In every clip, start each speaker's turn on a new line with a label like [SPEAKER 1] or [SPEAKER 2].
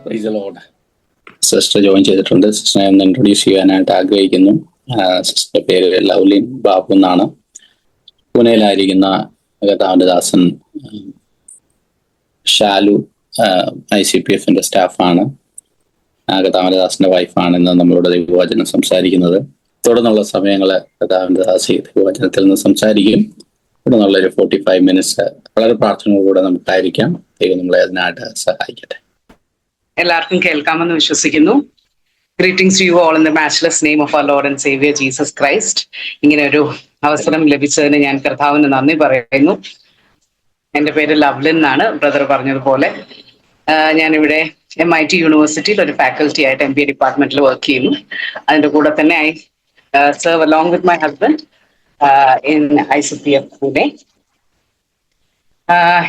[SPEAKER 1] Praise the Lord. Sister join ചെയ്തിട്ടുണ്ട്. സിസ്റ്ററിനെ ഒന്ന് introduce ചെയ്യാനായിട്ട് ആഗ്രഹിക്കുന്നു. സിസ്റ്റർ പേര് ലവ്ലിൻ ബാബു എന്നാണ്. പൂനെയിലായിരിക്കുന്ന കർത്താവിന്റെ ദാസൻ ഷാലു ICPFന്റെ സ്റ്റാഫാണ്. കർത്താവിന്റെ ദാസന്റെ വൈഫാണ് ഇന്ന് നമ്മളോട് ദൈവവചനം സംസാരിക്കുന്നത്. തുടർന്നുള്ള സമയങ്ങള് കർത്താവിന്റെ ദാസി ദൈവവചനത്തിൽ നിന്ന് സംസാരിക്കും. തുടർന്നുള്ള ഒരു 45 മിനിറ്റ്സ് വളരെ പ്രാർത്ഥനയോടുകൂടെ നമുക്കായിരിക്കാം. ദൈവം നമ്മളെ അതിനായിട്ട് സഹായിക്കട്ടെ.
[SPEAKER 2] എല്ലാവർക്കും കേൾക്കാമെന്ന് വിശ്വസിക്കുന്നു. Greetings to you all in the matchless name of our Lord and saviour Jesus Christ. ഇങ്ങനെ ഒരു അവസരം ലഭിച്ചതിന് ഞാൻ കർത്താവിന് നന്ദി പറയുന്നു. എൻ്റെ പേര് ലവ്ലിൻ എന്നാണ്, ബ്രദർ പറഞ്ഞതുപോലെ. ഞാനിവിടെ MIT യൂണിവേഴ്സിറ്റിയിൽ ഒരു ഫാക്കൽറ്റി ആയിട്ട് MBA ഡിപ്പാർട്ട്മെന്റിൽ വർക്ക് ചെയ്യുന്നു. അതിൻ്റെ കൂടെ തന്നെ I serve along with my husband in ICPF Pune.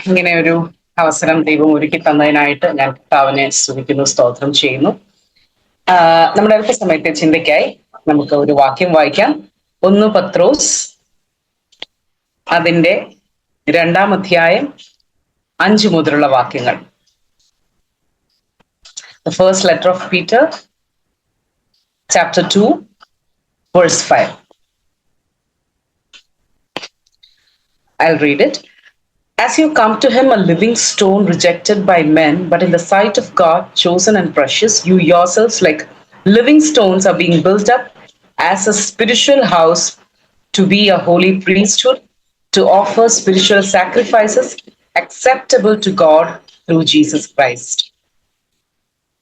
[SPEAKER 2] ഇങ്ങനെ ഒരു അവസരം ദൈവം ഒരുക്കി തന്നതിനായിട്ട് ഞാൻ കർത്താവിനെ സ്തുതിക്കുന്നു, സ്തോത്രം ചെയ്യുന്നു. നമ്മുടെ അല്പസമയത്തെ ചിന്തയ്ക്കായി നമുക്ക് ഒരു വാക്യം വായിക്കാം. 1 പത്രോസ് അതിന്റെ 2-ാം അധ്യായം 5 മുതലുള്ള വാക്യങ്ങൾ. The first letter of Peter, chapter 2, verse 5. I'll read it. As you come to him, a living stone rejected by men, but in the sight of God, chosen and precious, you yourselves, like living stones, are being built up as a spiritual house to be a holy priesthood, to offer spiritual sacrifices acceptable to God through Jesus Christ.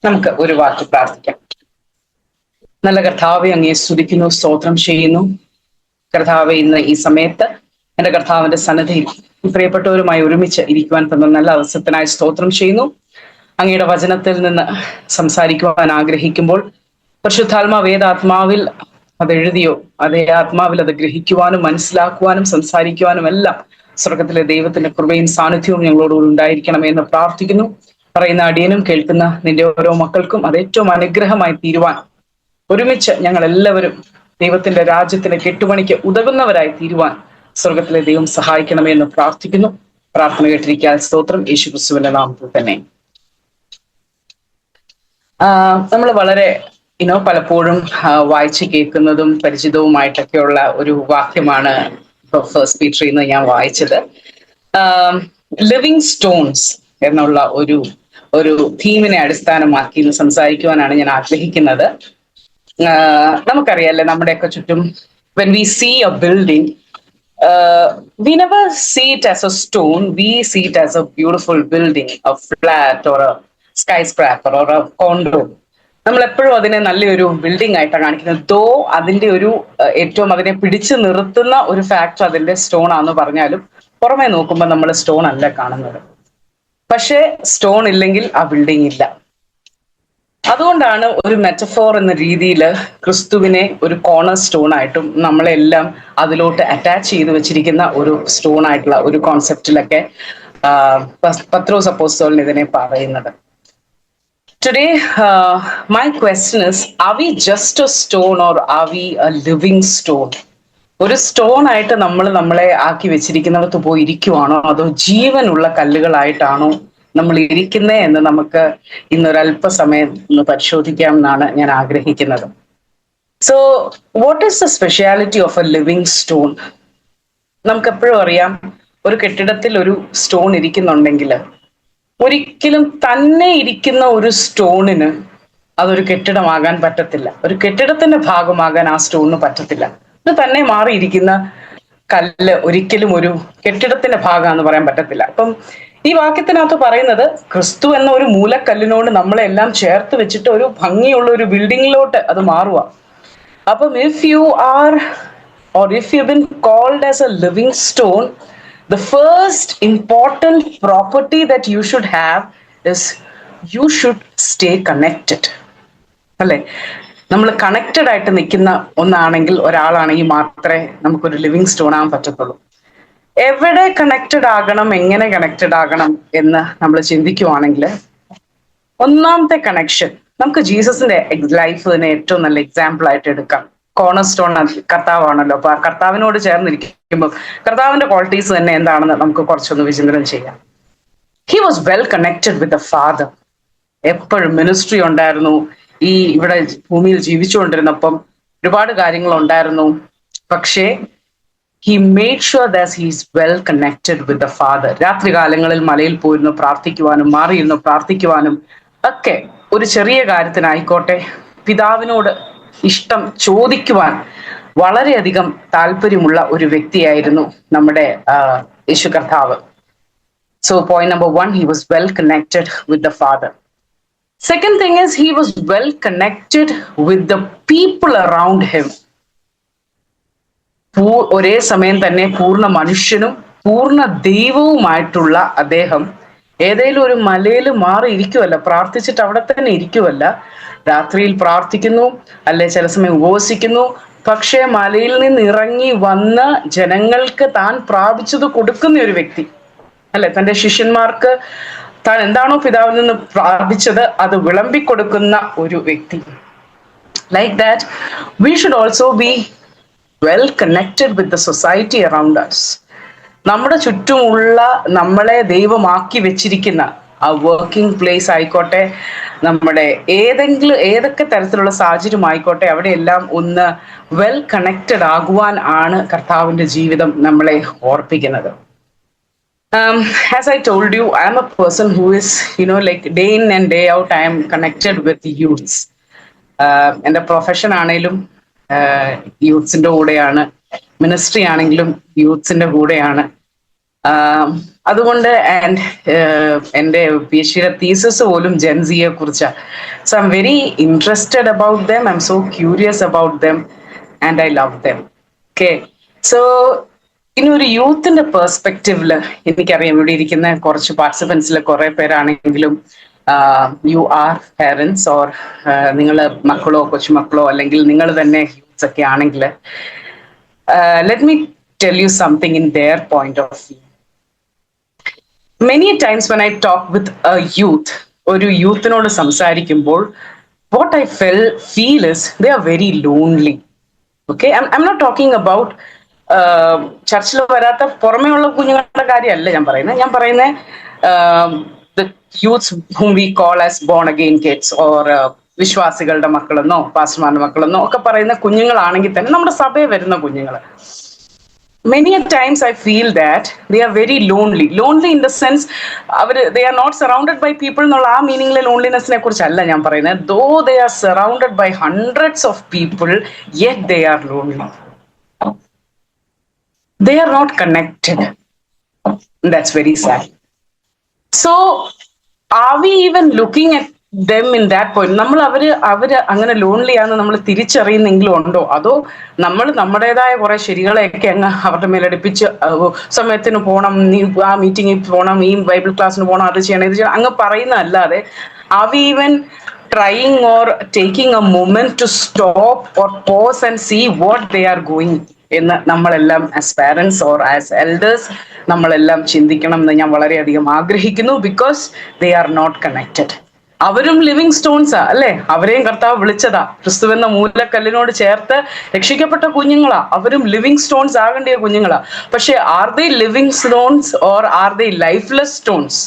[SPEAKER 2] നമുക്ക് ഒരു വാക്ക് പ്രാർത്ഥിക്കാം. നല്ല കർത്താവെ, അങ്ങയെ സ്തുതിക്കുന്നു, സ്തോത്രം ചെയ്യുന്നു. കർത്താവെ, ഇന്ന് ഈ സമയത്ത് എൻ്റെ കർത്താവിന്റെ സന്നിധിയിൽ പ്രിയപ്പെട്ടവരുമായി ഒരുമിച്ച് ഇരിക്കുവാൻ തന്ന നല്ല അവസരത്തിനായി സ്തോത്രം ചെയ്യുന്നു. അങ്ങയുടെ വചനത്തിൽ നിന്ന് സംസാരിക്കുവാൻ ആഗ്രഹിക്കുമ്പോൾ പരിശുദ്ധാത്മാവ് ഏതാത്മാവിൽ അത് എഴുതിയോ അതേ ആത്മാവിൽ അത് ഗ്രഹിക്കുവാനും മനസ്സിലാക്കുവാനും സംസാരിക്കുവാനും എല്ലാം സ്വർഗത്തിലെ ദൈവത്തിന്റെ കൃപയും സാന്നിധ്യവും ഞങ്ങളോടുകൂടി ഉണ്ടായിരിക്കണമെന്ന് പ്രാർത്ഥിക്കുന്നു. പറയുന്ന അടിയനും കേൾക്കുന്ന നിന്റെ ഓരോ മക്കൾക്കും അത് ഏറ്റവും അനുഗ്രഹമായി തീരുവാൻ ഒരുമിച്ച് ഞങ്ങൾ എല്ലാവരും ദൈവത്തിന്റെ രാജ്യത്തിന്റെ കെട്ടുപണിക്ക് ഉതകുന്നവരായി തീരുവാൻ സ്വർഗത്തിലെ ദൈവം സഹായിക്കണമേ എന്ന് പ്രാർത്ഥിക്കുന്നു. പ്രാർത്ഥന കേട്ടിരിക്കാൻ സ്തോത്രം. യേശുക്രിസ്തുവിന്റെ നാമത്തിൽ തന്നെ. നമ്മൾ വളരെ പലപ്പോഴും വായിച്ച് കേൾക്കുന്നതും പരിചിതവുമായിട്ടൊക്കെയുള്ള ഒരു വാക്യമാണ് ഫസ്റ്റ് പീറ്ററിൽ നിന്ന് ഞാൻ വായിച്ചത്. ലിവിങ് സ്റ്റോൺസ് എന്നുള്ള ഒരു തീമിനെ അടിസ്ഥാനമാക്കി ഇന്ന് സംസാരിക്കുവാനാണ് ഞാൻ ആഗ്രഹിക്കുന്നത്. നമുക്കറിയാല്ലേ, നമ്മുടെയൊക്കെ ചുറ്റും when we see a building, we never see it as a stone, we see it as a beautiful building, a flat or a skyscraper or a condo. നമ്മൾ എപ്പോഴും അതിനെ നല്ലൊരു ബിൽഡിംഗ് ആയിട്ടാണ് കാണിക്കുന്നത്. ദോ അതിന്റെ ഒരു ഏറ്റവും അതിനെ പിടിച്ചു നിർത്തുന്ന ഒരു ഫാക്ടർ അതിന്റെ സ്റ്റോൺ ആണെന്ന് പറഞ്ഞാലും പുറമെ നോക്കുമ്പോൾ നമ്മൾ സ്റ്റോൺ അല്ല കാണുന്നത്. പക്ഷെ സ്റ്റോൺ ഇല്ലെങ്കിൽ ആ ബിൽഡിംഗ് ഇല്ല. അതുകൊണ്ടാണ് ഒരു മെറ്റഫോർ എന്ന രീതിയിൽ ക്രിസ്തുവിനെ ഒരു കോർണർ സ്റ്റോൺ ആയിട്ടും നമ്മളെല്ലാം അതിലോട്ട് അറ്റാച്ച് ചെയ്ത് വെച്ചിരിക്കുന്ന ഒരു സ്റ്റോൺ ആയിട്ടുള്ള ഒരു കോൺസെപ്റ്റിലൊക്കെ പത്രോസ് അപ്പോസ്തലൻ ഇതിനെ പറയുന്നത്. Today, my question is, are we just a stone or are we a living stone? ഒരു സ്റ്റോൺ ആയിട്ട് നമ്മളെ ആക്കി വെച്ചിരിക്കുന്നവർക്ക് പോയി ഇരിക്കുവാണോ, അതോ ജീവനുള്ള കല്ലുകളായിട്ടാണോ നമ്മൾ ഇരിക്കുന്നേ എന്ന് നമുക്ക് ഇന്നൊരല്പസമയം ഒന്ന് പരിശോധിക്കാം എന്നാണ് ഞാൻ ആഗ്രഹിക്കുന്നത്. So what is the speciality of A living stone? നമുക്കെപ്പോഴും അറിയാം, ഒരു കെട്ടിടത്തിൽ ഒരു സ്റ്റോൺ ഇരിക്കുന്നുണ്ടെങ്കിൽ ഒരിക്കലും തന്നെ ഇരിക്കുന്ന ഒരു സ്റ്റോണിന് അതൊരു കെട്ടിടമാകാൻ പറ്റത്തില്ല. ഒരു കെട്ടിടത്തിന്റെ ഭാഗമാകാൻ ആ സ്റ്റോണിന് പറ്റത്തില്ല. ഇത് തന്നെ മാറിയിരിക്കുന്ന കല്ല് ഒരിക്കലും ഒരു കെട്ടിടത്തിന്റെ ഭാഗമാണെന്ന് പറയാൻ പറ്റത്തില്ല. അപ്പം ഈ വാക്യത്തിനകത്ത് പറയുന്നത് ക്രിസ്തു എന്ന ഒരു മൂലക്കല്ലിനോട് നമ്മളെല്ലാം ചേർത്ത് വെച്ചിട്ട് ഒരു ഭംഗിയുള്ള ഒരു ബിൽഡിങ്ങിലോട്ട് അത് മാറുക. അപ്പം if you R or if you've been called as a living stone, the first important property that you should have is you should stay connected. അല്ലേ? നമ്മൾ കണക്റ്റഡ് ആയിട്ട് നിൽക്കുന്ന ഒന്നാണെങ്കിൽ, ഒരാളാണെങ്കിൽ മാത്രമേ നമുക്കൊരു ലിവിങ് സ്റ്റോൺ ആകാൻ പറ്റത്തുള്ളൂ. എവിടെ കണക്റ്റഡ് ആകണം, എങ്ങനെ കണക്റ്റഡ് ആകണം എന്ന് നമ്മൾ ചിന്തിക്കുവാണെങ്കിൽ, ഒന്നാമത്തെ കണക്ഷൻ നമുക്ക് ജീസസിന്റെ ലൈഫ് തന്നെ ഏറ്റവും നല്ല എക്സാമ്പിൾ ആയിട്ട് എടുക്കാം. കോർണർ സ്റ്റോൺ കർത്താവാണല്ലോ. അപ്പൊ ആ കർത്താവിനോട് ചേർന്നിരിക്കുമ്പോൾ കർത്താവിന്റെ ക്വാളിറ്റീസ് തന്നെ എന്താണെന്ന് നമുക്ക് കുറച്ചൊന്ന് വിചിന്തനം ചെയ്യാം. He was well connected with the father. എപ്പോഴും മിനിസ്ട്രി ഉണ്ടായിരുന്നു. ഈ ഇവിടെ ഭൂമിയിൽ ജീവിച്ചുകൊണ്ടിരുന്നപ്പം ഒരുപാട് കാര്യങ്ങൾ ഉണ്ടായിരുന്നു. പക്ഷേ he made sure that he is well connected with the Father. രാത്രി കാലങ്ങളിൽ മലയിൽ പോയിരുന്നു പ്രാർത്ഥിക്കുവാനും മാറിയിരുന്നു പ്രാർത്ഥിക്കുവാനും ഒക്കെ, ഒരു ചെറിയ കാര്യത്തിനായിക്കോട്ടെ പിതാവിനോട് ഇഷ്ടം ചോദിക്കുവാൻ വളരെയധികം താല്പര്യമുള്ള ഒരു വ്യക്തിയായിരുന്നു നമ്മുടെ യേശു കർത്താവ്. So point number 1, he was well connected with the Father. Second thing is, he was well connected with the people around him. ഒരേ സമയം തന്നെ പൂർണ്ണ മനുഷ്യനും പൂർണ്ണ ദൈവവുമായിട്ടുള്ള അദ്ദേഹം ഏതെങ്കിലും ഒരു മലയിൽ മാറി ഇരിക്കുവല്ല, പ്രാർത്ഥിച്ചിട്ട് അവിടെ തന്നെ ഇരിക്കുവല്ല. രാത്രിയിൽ പ്രാർത്ഥിക്കുന്നു, അല്ലെ ചില സമയം ഉപവസിക്കുന്നു. പക്ഷേ മലയിൽ നിന്ന് ഇറങ്ങി വന്ന് ജനങ്ങൾക്ക് താൻ പ്രാപിച്ചത് കൊടുക്കുന്ന ഒരു വ്യക്തി, അല്ലെ, തന്റെ ശിഷ്യന്മാർക്ക് താൻ എന്താണോ പിതാവിൽ നിന്ന് പ്രാപിച്ചത് അത് വിളമ്പിക്കൊടുക്കുന്ന ഒരു വ്യക്തി. Like that we should also be well connected with the society around us. നമ്മുടെ ചുറ്റുമുള്ള നമ്മളെ ദൈവമാക്കി വെച്ചിരിക്കുന്ന ആ വർക്കിംഗ് പ്ലേസ് ആയിക്കോട്ടെ, നമ്മുടെ ഏതൊക്കെ തരത്തിലുള്ള സാഹചര്യം ആയിക്കോട്ടെ, അവിടെയെല്ലാം ഒന്ന് വെൽ കണക്റ്റഡ് ആകുവാൻ ആണ് കർത്താവിന്റെ ജീവിതം നമ്മളെ ഓർപ്പിക്കുന്നത്. As I told you, I am a person who is, like day in and day out, I am connected with the youths. എൻ്റെ പ്രൊഫഷൻ ആണെങ്കിലും യൂത്ത്സിന്റെ കൂടെയാണ്, മിനിസ്ട്രി ആണെങ്കിലും യൂത്ത്സിന്റെ കൂടെയാണ്. അതുകൊണ്ട് എൻ്റെ PhD തീസിസ് പോലും ജെൻസിയെ കുറിച്ചാണ്. So I am very interested about them, I M so curious about them and I love dum. Okay, so ഇനി ഒരു യൂത്തിന്റെ പെർസ്പെക്റ്റീവില് എനിക്കറിയാം ഇവിടെ ഇരിക്കുന്ന കുറച്ച് പാർട്ടിസിപ്പൻസിൽ കുറെ പേരാണെങ്കിലും യു ആർ പാരന്റ്സ് ഓർ നിങ്ങൾ മക്കളോ കൊച്ചുമക്കളോ അല്ലെങ്കിൽ നിങ്ങൾ തന്നെ യൂത്ത്സ് ഒക്കെ ആണെങ്കിൽ, let me tell you something in there point of view. Many times when I talk with a youth, ഒരു യൂത്തിനോട് സംസാരിക്കുമ്പോൾ what I feel is they are very lonely. Okay, I'm not talking about ചർച്ചിൽ വരാത്ത പുറമേ ഉള്ള കുഞ്ഞുങ്ങളുടെ കാര്യമല്ല ഞാൻ പറയുന്നത് the youths whom we call as born again kids or വിശ്വാസികളുടെ മക്കളെന്നോ പാസ്റ്റർമാരുടെ മക്കളെന്നോ ഒക്കെ പറയുന്ന കുഞ്ഞുങ്ങളാണെങ്കിൽ തന്നെ നമ്മുടെ സഭയിൽ വരുന്ന കുഞ്ഞുങ്ങൾ, many a times I feel that they are very lonely in the sense they are not surrounded by people എന്നുള്ള ആ മീനിങ്ങിലെ ലോൺലിനെസ്സിനെ കുറിച്ചല്ല ഞാൻ പറയുന്നത്. though they are surrounded by hundreds of people, yet they are lonely. They are not connected. That's very sad. So are we even looking at them in that point? നമ്മൾ അവര് അങ്ങനെ lonely ആണെന്ന് നമ്മൾ തിരിച്ചറിയുന്നെങ്കിലും ഉണ്ടോ, അതോ നമ്മൾ നമ്മുടേതായ കുറെ ശരികളെയൊക്കെ അങ്ങ് അവരുടെ മേലടുപ്പിച്ച് സമയത്തിന് പോകണം, നീ ആ മീറ്റിങ്ങിൽ പോകണം, ഈ ബൈബിൾ ക്ലാസ്സിന് പോകണം, അത് ചെയ്യണം ഇത് ചെയ്യണം അങ്ങ് പറയുന്നതല്ലാതെ are we even trying or taking a moment to stop or pause and see what they are going എന്ന് നമ്മളെല്ലാം as parents or as elders നമ്മളെല്ലാം ചിന്തിക്കണം എന്ന് ഞാൻ വളരെയധികം ആഗ്രഹിക്കുന്നു. Because they are not connected. അവരും ലിവിങ് സ്റ്റോൺസാ അല്ലെ, അവരെയും കർത്താവ് വിളിച്ചതാ, ക്രിസ്തുവെന്ന മൂലക്കല്ലിനോട് ചേർത്ത് രക്ഷിക്കപ്പെട്ട കുഞ്ഞുങ്ങളാ, അവരും ലിവിങ് സ്റ്റോൺസ് ആകേണ്ടിയ കുഞ്ഞുങ്ങളാ. പക്ഷെ are they living stones or are they lifeless stones?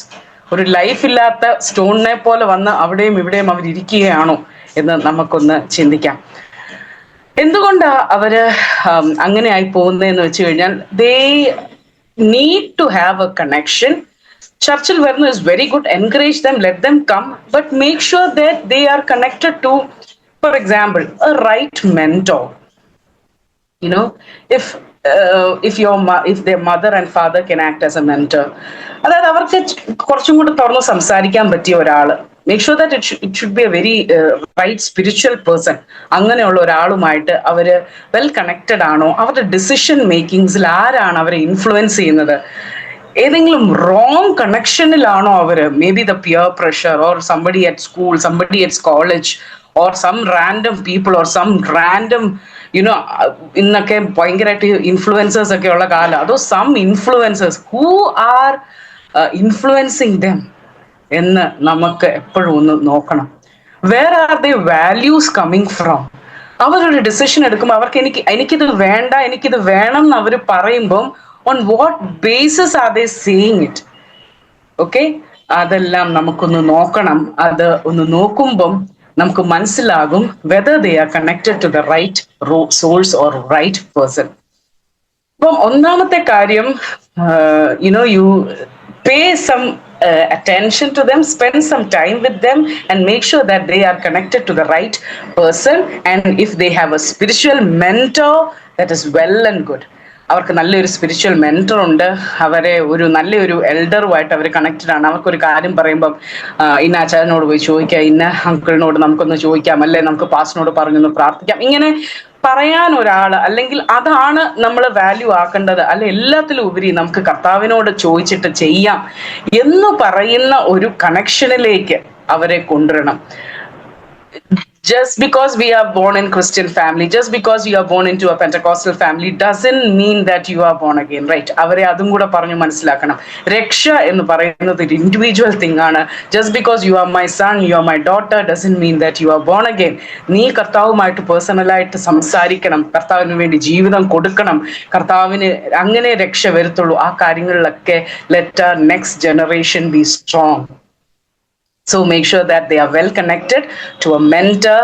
[SPEAKER 2] ഒരു ലൈഫ് ഇല്ലാത്ത സ്റ്റോണിനെ പോലെ വന്ന് അവിടെയും ഇവിടെയും അവരിയ്ക്കുകയാണോ എന്ന് നമുക്കൊന്ന് ചിന്തിക്കാം. എന്തുകൊണ്ടാ അവര് അങ്ങനെ ആയി പോകുന്നതെന്ന് വെച്ച് കഴിഞ്ഞാൽ they need to have a connection. ചർച്ചിൽ വരുന്നത് is very good, encourage them, let them come, but make sure that they are connected to, for example, a right mentor. if their mother and father can act as a mentor, അതായത് അവർക്ക് കുറച്ചും കൂടി തുറന്ന് സംസാരിക്കാൻ പറ്റിയ ഒരാള്, make sure that it should be a very right spiritual person. അങ്ങനെയുള്ള ഒരാളുമായിട്ട് അവര് വെൽ കണക്റ്റഡ് ആണോ? അവരുടെ ഡിസിഷൻ മേക്കിങ്സിൽ ആരാണ് അവരെ ഇൻഫ്ലുവൻസ് ചെയ്യുന്നത്? ഏതെങ്കിലും റോങ് കണക്ഷനിലാണോ അവര്? Maybe the peer pressure or somebody at school, somebody at college or some random people or some random ഇന്നൊക്കെ ഭയങ്കരമായിട്ട് ഇൻഫ്ലുവൻസേഴ്സ് ഒക്കെ ഉള്ള കാലം, അതോ some influencers who are influencing them എന്ന് നമുക്ക് എപ്പോഴും ഒന്ന് നോക്കണം. Where are the values coming from? അവരൊരു ഡിസിഷൻ എടുക്കുമ്പോൾ അവർക്ക് എനിക്കിത് വേണ്ട എനിക്കിത് വേണം എന്ന് അവർ പറയുമ്പം on what basis are they seeing it? Okay, അതെല്ലാം നമുക്കൊന്ന് നോക്കണം. അത് ഒന്ന് നോക്കുമ്പം നമുക്ക് മനസ്സിലാകും whether they are connected to the right source or right person. അപ്പം ഒന്നാമത്തെ കാര്യം, you pay some attention to them, spend some time with them, and make sure that they are connected to the right person. And if they have a spiritual mentor, that is well and good. അവർക്ക് നല്ലൊരു spiritual mentor ഉണ്ട്, അവരെ ഒരു നല്ലൊരു എൽഡറുമായിട്ട് അവർ connected ആണ്. അവർക്കൊരു കാര്യം പറയുമ്പം ഇന്ന അച്ഛനോട് പോയി ചോദിക്കാം, ഇന്ന അങ്കിളിനോട് നമുക്കൊന്ന് ചോദിക്കാം, അല്ലെ നമുക്ക് പാസ്റ്ററിനോട് പറഞ്ഞൊന്ന് പ്രാർത്ഥിക്കാം, ഇങ്ങനെ പറയാൻ ഒരാൾ, അല്ലെങ്കിൽ അതാണ് നമ്മൾ വാല്യൂ ആക്കേണ്ടത്. അല്ലെ എല്ലാത്തിലും ഉപരി നമുക്ക് കർത്താവിനോട് ചോദിച്ചിട്ട് ചെയ്യാം എന്ന് പറയുന്ന ഒരു കണക്ഷനിലേക്ക് അവരെ കൊണ്ടുവരണം. Just because we are born in Christian family, just because you are born into a Pentecostal family, doesn't mean that you are born again, right? അവരെ അതും കൂടെ പറഞ്ഞു മനസ്സിലാക്കണം. രക്ഷ എന്ന് പറയുന്നത് ഒരു ഇൻഡിവിജ്വൽ തിങ് ആണ്. Just because you are my son, you are my daughter, doesn't mean that you are born again. നീ കർത്താവുമായിട്ട് പേഴ്സണലായിട്ട് സംസാരിക്കണം, കർത്താവിന് വേണ്ടി ജീവിതം കൊടുക്കണം, കർത്താവിന് അങ്ങനെ രക്ഷ വരുത്തുള്ളൂ. ആ കാര്യങ്ങളിലൊക്കെ let our next generation be strong. So make sure that they are well connected to a mentor.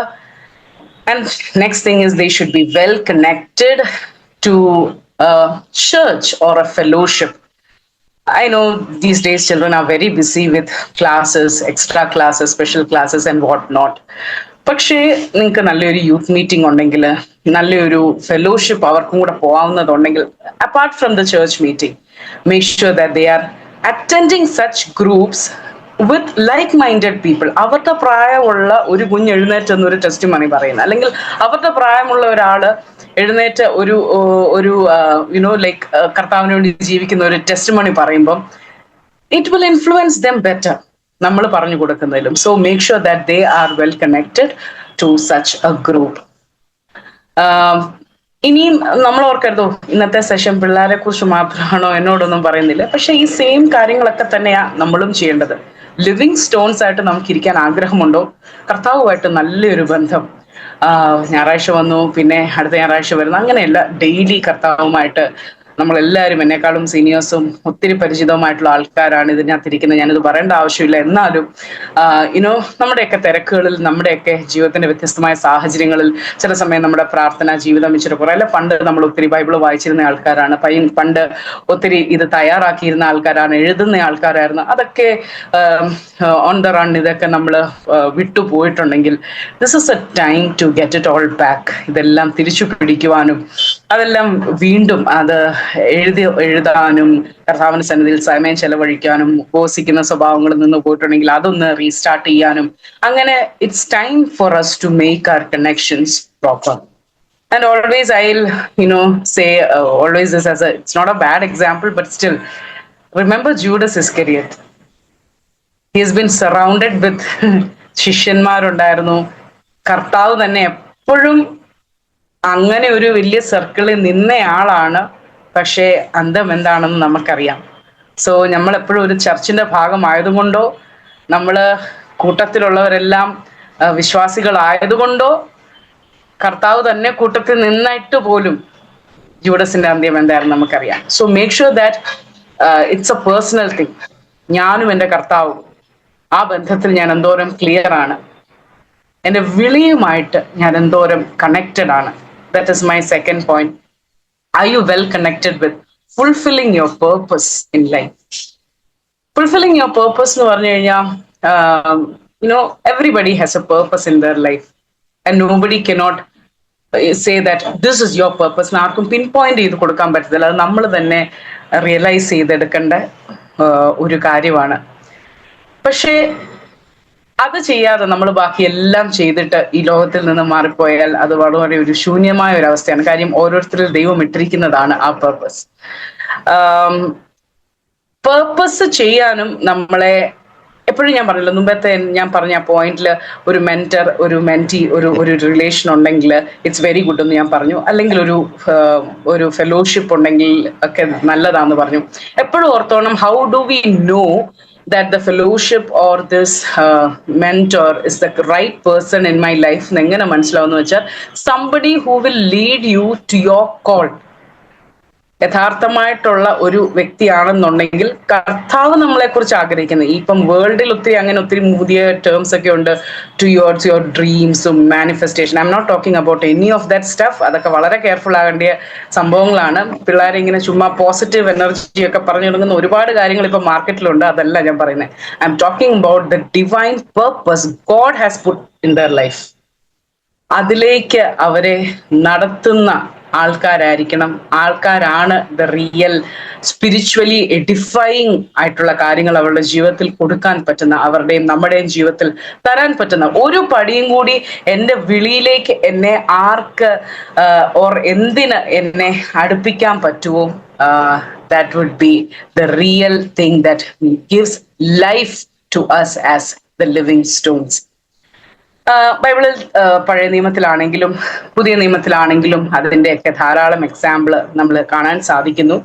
[SPEAKER 2] And next thing is they should be well connected to a church or a fellowship. I know these days children are very busy with classes, extra classes, special classes and what not. പക്ഷേ നിങ്ങൾക്ക് നല്ലൊരു youth meeting ഉണ്ടെങ്കിൽ, നല്ലൊരു fellowship അവർക്കും കൂടെ പോകാവുന്നതുണ്ടെങ്കിൽ, apart from the church meeting, make sure that they are attending such groups with like minded people. അവരുടെ പ്രായമുള്ള ഒരു കുഞ്ഞ് എഴുന്നേറ്റ് എന്നൊരു ടെസ്റ്റ് മണി പറയുന്നത്, അല്ലെങ്കിൽ അവരുടെ പ്രായമുള്ള ഒരാള് എഴുന്നേറ്റ് ഒരു ലൈക്ക് കർത്താവിന് വേണ്ടി ജീവിക്കുന്ന ഒരു ടെസ്റ്റ് മണി പറയുമ്പം it will influence them better നമ്മൾ പറഞ്ഞു കൊടുക്കുന്നതിലും. So make sure that they are well connected to such a group. ഇനിയും നമ്മൾ ഓർക്കരുതോ ഇന്നത്തെ സെഷൻ പിള്ളേരെ കുറിച്ച് മാത്രമാണോ, എന്നോടൊന്നും പറയുന്നില്ല. പക്ഷെ ഈ സെയിം കാര്യങ്ങളൊക്കെ തന്നെയാ നമ്മളും ചെയ്യേണ്ടത്. ലിവിങ് സ്റ്റോൺസ് ആയിട്ട് നമുക്ക് ഇരിക്കാൻ ആഗ്രഹമുണ്ടോ? കർത്താവുമായിട്ട് നല്ലൊരു ബന്ധം, ഞായറാഴ്ച വന്നു പിന്നെ അടുത്ത ഞായറാഴ്ച വരുന്നു, അങ്ങനെയല്ല, ഡെയിലി കർത്താവുമായിട്ട് നമ്മളെല്ലാവരും, എന്നെക്കാളും സീനിയേഴ്സും ഒത്തിരി പരിചിതമായിട്ടുള്ള ആൾക്കാരാണ് ഇതിനകത്തിരിക്കുന്നത്. ഞാനിത് പറയേണ്ട ആവശ്യമില്ല. എന്നാലും നമ്മുടെയൊക്കെ തിരക്കുകളിൽ, നമ്മുടെയൊക്കെ ജീവിതത്തിന്റെ വ്യത്യസ്തമായ സാഹചര്യങ്ങളിൽ ചില സമയം നമ്മുടെ പ്രാർത്ഥന ജീവിതം ഇച്ചിരി കുറേ, അല്ല പണ്ട് നമ്മൾ ഒത്തിരി ബൈബിൾ വായിച്ചിരുന്ന ആൾക്കാരാണ്, പണ്ട് ഒത്തിരി ഇത് തയ്യാറാക്കിയിരുന്ന ആൾക്കാരാണ്, എഴുതുന്ന ആൾക്കാരായിരുന്നു. അതൊക്കെ ഓൺ ദ റൺ ഇതൊക്കെ നമ്മൾ വിട്ടുപോയിട്ടുണ്ടെങ്കിൽ this is a time to get it all back. ഇതെല്ലാം തിരിച്ചു പിടിക്കുവാനും അതെല്ലാം വീണ്ടും അത് എഴുതാനും കർത്താവിന്റെ സന്നിധിയിൽ സമയം ചെലവഴിക്കാനും, ഉപവസിക്കുന്ന സ്വഭാവങ്ങളിൽ നിന്ന് പോയിട്ടുണ്ടെങ്കിൽ അതൊന്ന് റീസ്റ്റാർട്ട് ചെയ്യാനും, അങ്ങനെ it's time for us to make our connections proper. And always I'll say always this as it's not a bad example, but still remember Judas Iscariot. He has been surrounded with ശിഷ്യന്മാരുണ്ടായിരുന്നു. കർത്താവ് തന്നെ എപ്പോഴും അങ്ങനെ ഒരു വലിയ സർക്കിളിൽ നിന്നയാളാണ്. പക്ഷേ അന്തം എന്താണെന്ന് നമുക്കറിയാം. സോ നമ്മൾ എപ്പോഴും ഒരു ചർച്ചിന്റെ ഭാഗമായതുകൊണ്ടോ, നമ്മള് കൂട്ടത്തിലുള്ളവരെല്ലാം വിശ്വാസികളായതുകൊണ്ടോ, കർത്താവ് തന്നെ കൂട്ടത്തിൽ നിന്നിട്ട് പോലും ജൂഡസിന്റെ അന്ത്യം എന്തായിരുന്നു നമുക്കറിയാം. So make sure that it's A personal thing. ഞാനും എൻ്റെ കർത്താവും ആ ബന്ധത്തിൽ ഞാൻ എന്തോരം ക്ലിയർ ആണ്, എൻ്റെ വിളിയുമായിട്ട് ഞാൻ എന്തോരം കണക്റ്റഡ് ആണ്. That is my second point. Are you well connected with fulfilling your purpose in life? Fulfilling your purpose എന്ന് പറഞ്ഞു കഴിഞ്ഞാൽ, everybody has a purpose in their life and nobody cannot say that this is your purpose. ആർക്കും pin point ചെയ്ത് കൊടുക്കാൻ പറ്റത്തില്ല. അത് നമ്മൾ തന്നെ റിയലൈസ് ചെയ്തെടുക്കേണ്ട ഒരു കാര്യമാണ്. പക്ഷേ അത് ചെയ്യാതെ നമ്മൾ ബാക്കി എല്ലാം ചെയ്തിട്ട് ഈ ലോകത്തിൽ നിന്ന് മാറിപ്പോയാൽ അത് വളരെ ഒരു ശൂന്യമായ ഒരു അവസ്ഥയാണ്. കാര്യം ഓരോരുത്തരും ദൈവം ഇട്ടിരിക്കുന്നതാണ് ആ പർപ്പസ്. പർപ്പസ് ചെയ്യാനും നമ്മളെ എപ്പോഴും ഞാൻ പറഞ്ഞില്ല, മുമ്പത്തെ ഞാൻ പറഞ്ഞ പോയിന്റിൽ ഒരു മെന്റർ, ഒരു മെന്റി, ഒരു റിലേഷൻ ഉണ്ടെങ്കിൽ ഇറ്റ്സ് വെരി ഗുഡ് എന്ന് ഞാൻ പറഞ്ഞു. അല്ലെങ്കിൽ ഒരു ഫെലോഷിപ്പ് ഉണ്ടെങ്കിൽ ഒക്കെ നല്ലതാന്ന് പറഞ്ഞു. എപ്പോഴും ഓർത്തോണം, how do we know that the fellowship or this mentor is the right person in my life? എങ്ങനെ മനസ്സിലാവുന്ന വെച്ചാൽ, somebody who will lead you to your call. യഥാർത്ഥമായിട്ടുള്ള ഒരു വ്യക്തിയാണെന്നുണ്ടെങ്കിൽ കർത്താവ് നമ്മളെ കുറിച്ച് ആഗ്രഹിക്കുന്നത്, ഇപ്പം വേൾഡിൽ ഒത്തിരി പുതിയ ടേംസ് ഒക്കെ ഉണ്ട്, ടുവേർഡ്സ് യുവർ ഡ്രീംസും manifestation. I am not talking about any of that stuff. അതൊക്കെ വളരെ കെയർഫുൾ ആകേണ്ട സംഭവങ്ങളാണ്. പിള്ളേരെ ഇങ്ങനെ ചുമ്മാ പോസിറ്റീവ് എനർജി ഒക്കെ പറഞ്ഞു തുടങ്ങുന്ന ഒരുപാട് കാര്യങ്ങൾ ഇപ്പൊ മാർക്കറ്റിലുണ്ട്. അതല്ല ഞാൻ പറയുന്നത്. I am talking about the divine purpose God has put in their life. അതിലേക്ക് അവരെ നടത്തുന്ന ആൾക്കാരാണ് ദ റിയൽ സ്പിരിച്വലി എഡിഫൈങ് ആയിട്ടുള്ള കാര്യങ്ങൾ അവരുടെ ജീവിതത്തിൽ കൊടുക്കാൻ പറ്റുന്ന, അവരുടെയും നമ്മുടെയും ജീവിതത്തിൽ തരാൻ പറ്റുന്ന. ഒരു പടിയും കൂടി എൻ്റെ വിളിയിലേക്ക് എന്നെ ആർക്ക് ഓർ എന്തിന് എന്നെ അടുപ്പിക്കാൻ പറ്റുമോ, that would be the real thing that gives life to us as the living stones. ബൈബിളിൽ പഴയ നിയമത്തിലാണെങ്കിലും പുതിയ നിയമത്തിലാണെങ്കിലും അതിൻ്റെയൊക്കെ ധാരാളം എക്സാമ്പിൾ നമ്മൾ കാണാൻ സാധിക്കുന്നു.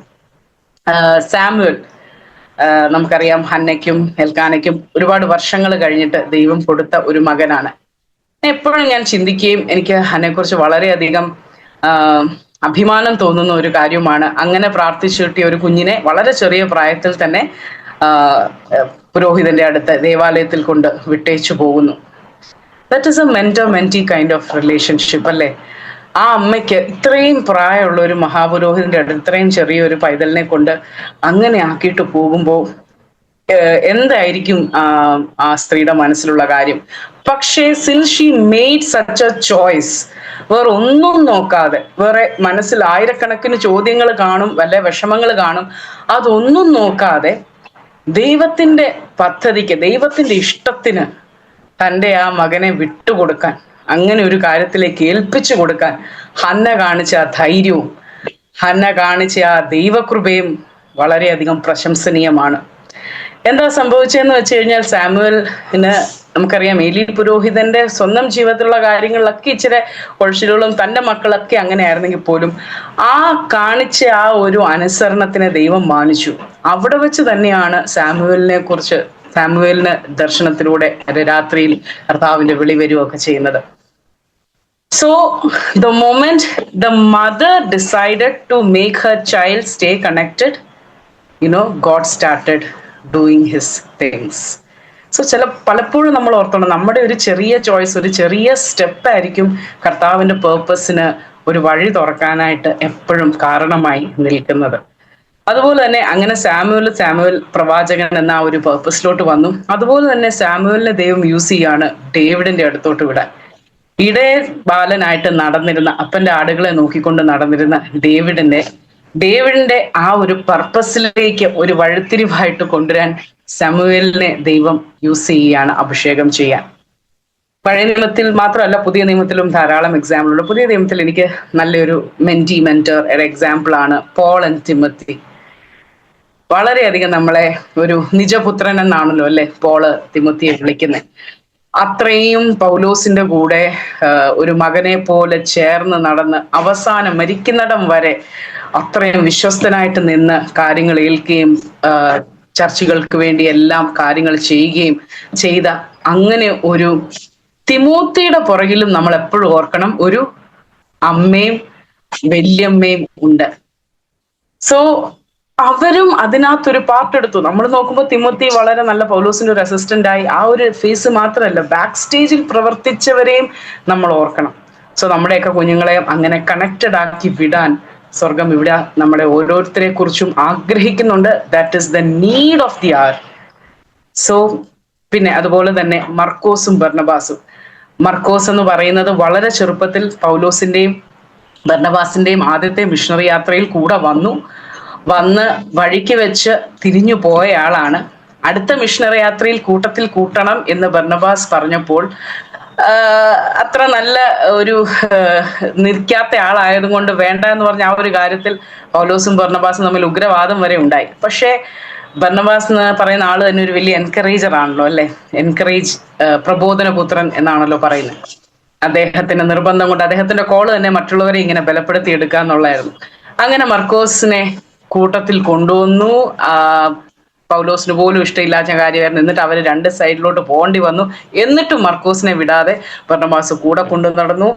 [SPEAKER 2] സാമുവൽ, നമുക്കറിയാം, ഹന്നയ്ക്കും എൽക്കാനയ്ക്കും ഒരുപാട് വർഷങ്ങൾ കഴിഞ്ഞിട്ട് ദൈവം കൊടുത്ത ഒരു മകനാണ്. എപ്പോഴും ഞാൻ ചിന്തിക്കുകയും എനിക്ക് ഹന്നയെക്കുറിച്ച് വളരെയധികം അഭിമാനം തോന്നുന്ന ഒരു കാര്യമാണ്, അങ്ങനെ പ്രാർത്ഥിച്ചു കിട്ടിയ ഒരു കുഞ്ഞിനെ വളരെ ചെറിയ പ്രായത്തിൽ തന്നെ പുരോഹിതന്റെ അടുത്ത് ദേവാലയത്തിൽ കൊണ്ട് വിട്ടേച്ചു പോകുന്നു. That is A mentor-mentee kind of relationship അല്ലേ? ആ അമ്മയ്ക്ക് ഇത്രയും പ്രായമുള്ള ഒരു മഹാപുരോഹിതന്റെ അടുത്ത് ഇത്രയും ചെറിയൊരു പൈതലിനെ കൊണ്ട് അങ്ങനെ ആക്കിയിട്ട് പോകുമ്പോൾ എന്തായിരിക്കും ആ സ്ത്രീയുടെ മനസ്സിലുള്ള കാര്യം? പക്ഷേ since she made such A choice, വേറെ ഒന്നും നോക്കാതെ, വേറെ മനസ്സിൽ ആയിരക്കണക്കിന് ചോദ്യങ്ങൾ കാണും, വല്ല വിഷമങ്ങൾ കാണും, അതൊന്നും നോക്കാതെ ദൈവത്തിന്റെ പദ്ധതിക്ക്, ദൈവത്തിന്റെ ഇഷ്ടത്തിന് തൻ്റെ ആ മകനെ വിട്ടുകൊടുക്കാൻ, അങ്ങനെ ഒരു കാര്യത്തിലേക്ക് ഏൽപ്പിച്ചു കൊടുക്കാൻ ഹന്ന കാണിച്ച ആ ധൈര്യവും ഹന്ന കാണിച്ച ആ ദൈവകൃപയും വളരെയധികം പ്രശംസനീയമാണ്. എന്താ സംഭവിച്ചതെന്ന് വെച്ച് കഴിഞ്ഞാൽ, സാമുവലിന് നമുക്കറിയാം, ഏലി പുരോഹിതന്റെ സ്വന്തം ജീവിതത്തിലുള്ള കാര്യങ്ങളിലൊക്കെ ഇച്ചിരി ഒഴിച്ചിലുകളും തൻ്റെ മക്കളൊക്കെ അങ്ങനെ ആയിരുന്നെങ്കിൽ പോലും ആ കാണിച്ച ആ ഒരു അനുസരണത്തിനെ ദൈവം മാനിച്ചു. അവിടെ വെച്ച് തന്നെയാണ് സാമുവേലിന് ദർശനത്തിലൂടെ രാത്രിയിൽ കർത്താവിന്റെ വിളി വരികയൊക്കെ ചെയ്യുന്നത്. So the moment the mother decided to make her child stay connected, God started doing his things. സോ പലപ്പോഴും നമ്മൾ ഓർത്തോണം, നമ്മുടെ ഒരു ചെറിയ ചോയ്സ്, ഒരു ചെറിയ സ്റ്റെപ്പ് ആയിരിക്കും കർത്താവിന്റെ പേർപ്പസിന് ഒരു വഴി തുറക്കാനായിട്ട് എപ്പോഴും കാരണമായി നിൽക്കുന്നത്. അതുപോലെ തന്നെ അങ്ങനെ സാമുവൽ പ്രവാചകൻ എന്ന ആ ഒരു പേർപ്പസിലോട്ട് വന്നു. അതുപോലെ തന്നെ സാമുവലിനെ ദൈവം യൂസ് ചെയ്യാണ് ഡേവിഡിന്റെ അടുത്തോട്ട് വിടാൻ. ഇടയ ബാലനായിട്ട് നടന്നിരുന്ന, അപ്പന്റെ ആടുകളെ നോക്കിക്കൊണ്ട് നടന്നിരുന്ന ഡേവിഡിന്റെ ആ ഒരു പർപ്പസിലേക്ക് ഒരു വഴിത്തിരിവായിട്ട് കൊണ്ടുവരാൻ സാമുവേലിനെ ദൈവം യൂസ് ചെയ്യുകയാണ്, അഭിഷേകം ചെയ്യാൻ. പഴയ നിയമത്തിൽ മാത്രമല്ല, പുതിയ നിയമത്തിലും ധാരാളം എക്സാമ്പിൾ ഉണ്ട്. പുതിയ നിയമത്തിൽ എനിക്ക് നല്ലൊരു മെന്റർ ഒരു എക്സാമ്പിൾ ആണ് പോൾ ആൻഡ് തിമത്തി. വളരെയധികം നമ്മളെ ഒരു നിജപുത്രൻ എന്നാണല്ലോ അല്ലെ പോള് തിമത്തിയെ വിളിക്കുന്നത്. അത്രയും പൗലോസിന്റെ കൂടെ ഒരു മകനെ പോലെ ചേർന്ന് നടന്ന് അവസാനം മരിക്കുന്നിടം വരെ അത്രയും വിശ്വസ്തനായിട്ട് നിന്ന് കാര്യങ്ങൾ ഏൽക്കുകയും ചർച്ചകൾക്ക് വേണ്ടി എല്ലാം കാര്യങ്ങൾ ചെയ്യുകയും ചെയ്ത അങ്ങനെ ഒരു തിമോത്തിയുടെ പുറകിലും നമ്മൾ എപ്പോഴും ഓർക്കണം, ഒരു അമ്മയും വല്യമ്മയും ഉണ്ട്. സോ അവരും അതിനകത്തൊരു പാർട്ട് എടുത്തു. നമ്മൾ നോക്കുമ്പോൾ തിമോത്തി വളരെ നല്ല പൗലോസിന്റെ ഒരു അസിസ്റ്റന്റ് ആയി. ആ ഒരു ഫേസ് മാത്രമല്ല, ബാക്ക് സ്റ്റേജിൽ പ്രവർത്തിച്ചവരെയും നമ്മൾ ഓർക്കണം. സോ നമ്മുടെയൊക്കെ കുഞ്ഞുങ്ങളെ അങ്ങനെ കണക്റ്റഡ് ആക്കി വിടാൻ സ്വർഗം ഇവിടെ നമ്മുടെ ഓരോരുത്തരെ കുറിച്ചും ആഗ്രഹിക്കുന്നുണ്ട്. That is the need of the our. So പിന്നെ അതുപോലെ തന്നെ മർക്കോസും ബർണബാസും. മർക്കോസ് എന്ന് പറയുന്നത് വളരെ ചെറുപ്പത്തിൽ പൗലോസിന്റെയും ബർണബാസിന്റെയും ആദ്യത്തെ മിഷണറി യാത്രയിൽ കൂടെ വന്ന് വഴിക്ക് വെച്ച് തിരിഞ്ഞു പോയ ആളാണ്. അടുത്ത മിഷണറി യാത്രയിൽ കൂട്ടത്തിൽ കൂട്ടണം എന്ന് ബർണബാസ് പറഞ്ഞപ്പോൾ അത്ര നല്ല ഒരു നിൽക്കാത്ത ആളായതുകൊണ്ട് വേണ്ട എന്ന് പറഞ്ഞ ആ ഒരു കാര്യത്തിൽ പൗലോസും ബർണബാസും തമ്മിൽ ഉഗ്രവാദം വരെ ഉണ്ടായി. പക്ഷേ ബർണബാസ് എന്ന് പറയുന്ന ആള് തന്നെ ഒരു വലിയ എൻകറേജർ ആണല്ലോ അല്ലെ? പ്രബോധനപുത്രൻ എന്നാണല്ലോ പറയുന്നത്. അദ്ദേഹത്തിന്റെ നിർബന്ധം കൊണ്ട് അദ്ദേഹത്തിന്റെ കോള് തന്നെ മറ്റുള്ളവരെ ഇങ്ങനെ ബലപ്പെടുത്തി എടുക്കുക എന്നുള്ളായിരുന്നു. അങ്ങനെ മർക്കോസിനെ കൂട്ടത്തിൽ കൊണ്ടുവന്നു. പൗലോസിന് പോലും ഇഷ്ടമില്ലാത്ത കാര്യമായിരുന്നു. എന്നിട്ട് അവര് രണ്ട് സൈഡിലോട്ട് പോകേണ്ടി വന്നു. എന്നിട്ടും മർക്കോസിനെ വിടാതെ ബർണബാസ് കൂടെ കൊണ്ടു നടന്നു.